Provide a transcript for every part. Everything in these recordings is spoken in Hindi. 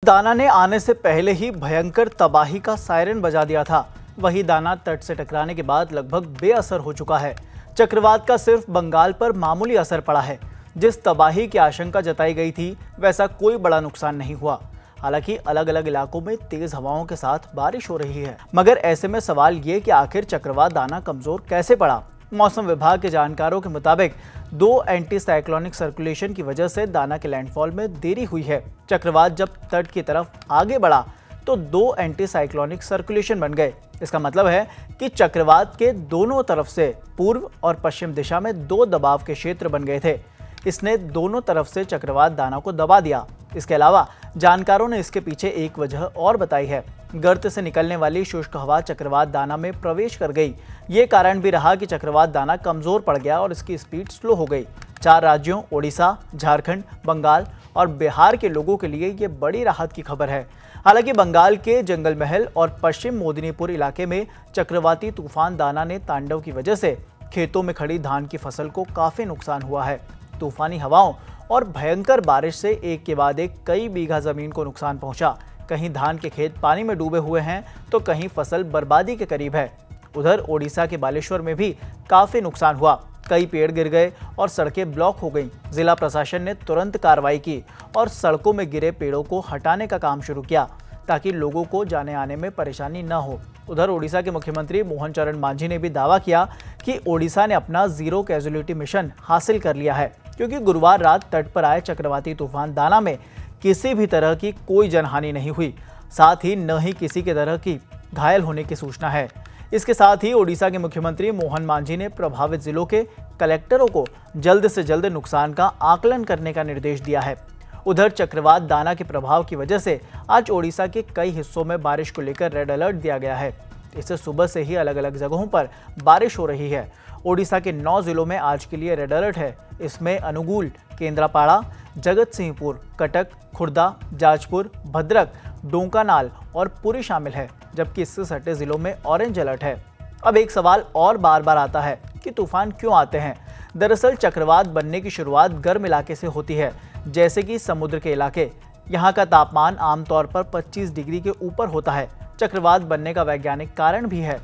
दाना ने आने से पहले ही भयंकर तबाही का सायरन बजा दिया था। वही दाना तट से टकराने के बाद लगभग बेअसर हो चुका है। चक्रवात का सिर्फ बंगाल पर मामूली असर पड़ा है। जिस तबाही की आशंका जताई गई थी वैसा कोई बड़ा नुकसान नहीं हुआ। हालांकि अलग अलग इलाकों में तेज हवाओं के साथ बारिश हो रही है, मगर ऐसे में सवाल ये कि आखिर चक्रवात दाना कमजोर कैसे पड़ा। मौसम विभाग के जानकारों के मुताबिक 2 एंटी साइक्लोनिक सर्कुलेशन की वजह से दाना के लैंडफॉल में देरी हुई है। चक्रवात जब तट की तरफ आगे बढ़ा तो 2 एंटी साइक्लोनिक सर्कुलेशन बन गए। इसका मतलब है कि चक्रवात के दोनों तरफ से पूर्व और पश्चिम दिशा में 2 दबाव के क्षेत्र बन गए थे। इसने दोनों तरफ से चक्रवात दाना को दबा दिया। इसके अलावा जानकारों ने इसके पीछे एक वजह और बताई है। गर्त से निकलने वाली शुष्क हवा चक्रवात दाना में प्रवेश कर गई। ये कारण भी रहा कि चक्रवात दाना कमजोर पड़ गया और इसकी स्पीड स्लो हो गई। 4 राज्यों ओडिशा, झारखंड, बंगाल और बिहार के लोगों के लिए ये बड़ी राहत की खबर है। हालांकि बंगाल के जंगल महल और पश्चिम मोदिनीपुर इलाके में चक्रवाती तूफान दाना ने तांडव की वजह से खेतों में खड़ी धान की फसल को काफी नुकसान हुआ है। तूफानी हवाओं और भयंकर बारिश से एक के बाद एक कई बीघा जमीन को नुकसान पहुंचा। कहीं धान के खेत पानी में डूबे हुए हैं तो कहीं फसल बर्बादी के करीब है। उधर ओडिशा के बालेश्वर में भी काफी नुकसान हुआ। कई पेड़ गिर गए और सड़कें ब्लॉक हो गईं। जिला प्रशासन ने तुरंत कार्रवाई की और सड़कों में गिरे पेड़ों को हटाने का काम शुरू किया ताकि लोगों को जाने आने में परेशानी न हो। उधर ओडिशा के मुख्यमंत्री मोहन चरण मांझी ने भी दावा किया कि ओडिशा ने अपना जीरो कैजुअलिटी मिशन हासिल कर लिया है, क्योंकि गुरुवार रात तट पर आए चक्रवाती तूफान दाना में किसी भी तरह की कोई जनहानि नहीं हुई, साथ ही न ही किसी के तरह की घायल होने की सूचना है। इसके साथ ही ओडिशा के मुख्यमंत्री मोहन मांझी ने प्रभावित जिलों के कलेक्टरों को जल्द से जल्द नुकसान का आकलन करने का निर्देश दिया है। उधर चक्रवात दाना के प्रभाव की वजह से आज ओडिशा के कई हिस्सों में बारिश को लेकर रेड अलर्ट दिया गया है। इससे सुबह से ही अलग अलग जगहों पर बारिश हो रही है। ओडिशा के 9 जिलों में आज के लिए रेड अलर्ट है। इसमें अनुगुल, केंद्रापाड़ा, जगत सिंहपुर, कटक, खुर्दा, जाजपुर, भद्रक, डोंकानाल और पुरी शामिल है, जबकि इससे सटे जिलों में ऑरेंज अलर्ट है। अब एक सवाल और बार बार आता है कि तूफान क्यों आते हैं। दरअसल चक्रवात बनने की शुरुआत गर्म इलाके से होती है, जैसे कि समुद्र के इलाके। यहाँ का तापमान आमतौर पर 25 डिग्री के ऊपर होता है। चक्रवात बनने का वैज्ञानिक कारण भी है।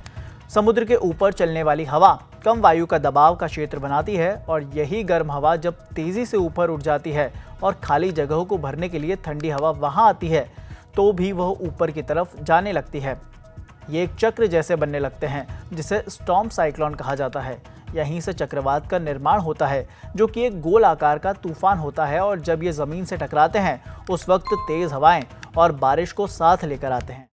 समुद्र के ऊपर चलने वाली हवा कम वायु का दबाव का क्षेत्र बनाती है और यही गर्म हवा जब तेजी से ऊपर उठ जाती है और खाली जगहों को भरने के लिए ठंडी हवा वहां आती है तो भी वह ऊपर की तरफ जाने लगती है। ये एक चक्र जैसे बनने लगते हैं जिसे स्टॉर्म साइक्लोन कहा जाता है। यहीं से चक्रवात का निर्माण होता है, जो कि एक गोल आकार का तूफान होता है और जब ये जमीन से टकराते हैं उस वक्त तेज हवाएं और बारिश को साथ लेकर आते हैं।